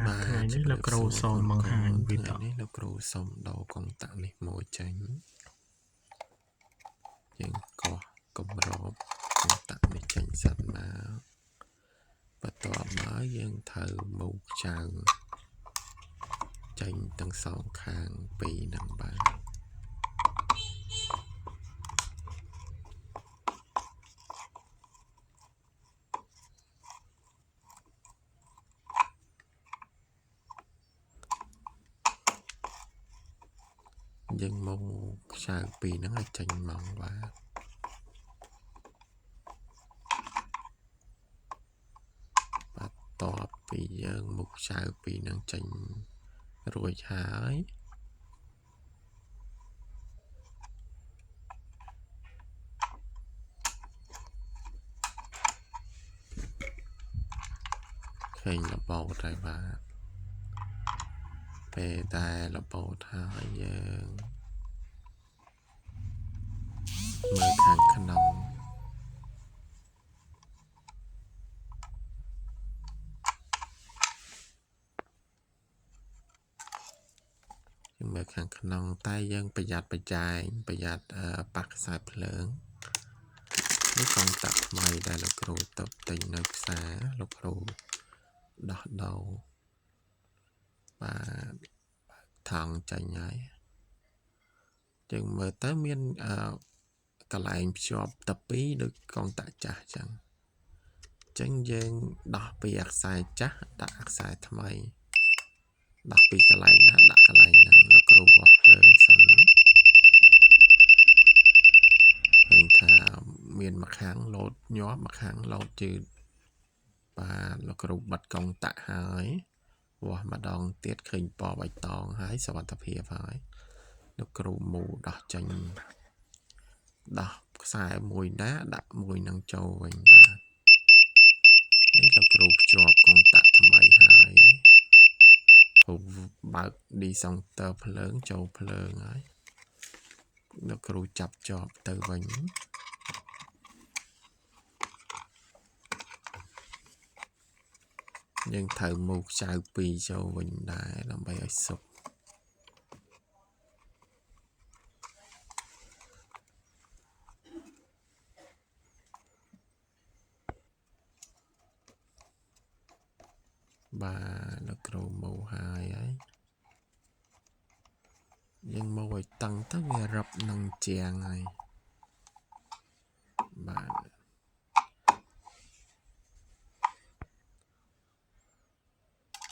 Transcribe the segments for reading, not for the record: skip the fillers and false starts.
ថ្ងៃនេះលោកគ្រូសូមបង្ហាញវីដេអូនេះលោកគ្រូសូមដោកុងតាក់នេះមួយចេញយើងកោះកម្របកុងតាក់នេះចេញសិនមកបន្ទាប់មកយើងត្រូវមកចៅចេញទាំងសងខាងពីរនឹងបានយើងមកចៅពីរហ្នឹងឲ្យចេញមកបាទបន្ទាប់ពីយើងមកចៅពីរហ្នឹងចេញរួចហើយឃើញរបបហើយបាទពេលដែលរបបហើយយើងមើលខាងក្នុងមើលខាងក្នុងតែយើងប្រយ័ត្នប្រយែងប្រយ័ត្នប៉ះខ្សែភ្លើងនេះកុងតាក់ថ្មីដែលលោកគ្រូទៅទិញនៅផ្សារលោកគ្រូដោះដូរបាទថង់ចាញ់ហើយយើងមើលទៅមានកន្លែងភ្ជាប់តាពីដូចកុងតាក់ចាស់ចឹងយើងដោះពីខ្សែចាស់ដាក់ខ្សែថ្មីដោះពីកន្លែងណាដាក់កន្លែងហ្នឹងលោកគ្រូវាស់ភ្លើងសិនឃើញថាមានមួយខាងលោតញាប់មួយខាងលោតជឺតបាទលោកគ្រូបិទកុងតាក់ហើយវាស់ម្ដងទៀតឃើញពណ៌បៃតងហើយសុវត្ថិភាពហើយលោកគ្រូមូដោះចេញដោះខ្សែមួយណាដាក់មួយនឹងចូលវិញបាទនេះលោកគ្រូភ្ជាប់កុងតាក់ថ្មីហើយគ្រូបើក disjunction ភ្លើងចូលភ្លើងហើយលោកគ្រូចាប់ជាប់ទៅវិញយើងត្រូវមកចៅពីរចូលវិញដែរដើម្បីឲ្យសុខបាទលោកគ្រូមកហើយយើងមកឲ្យតឹងទៅវារឹបនឹងជាងហើយបាទ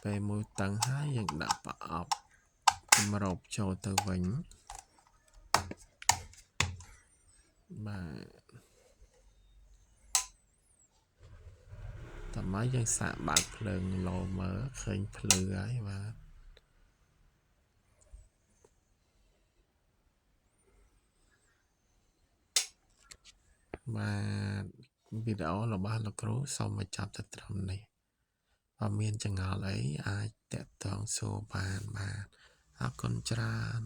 ពេលមួយតឹងហើយយើងដាក់ប្រអប់គម្របចូលទៅវិញបាទតើមកយើងសាកបើកភ្លើងលោមើលឃើញភ្លឺហើយបាទវីដេអូរបស់លោកគ្រូសូមបញ្ចប់តែត្រឹមនេះបើមានចង្អល់អីអាចតាក់ទងសួរបានបាទអរគុណច្រើន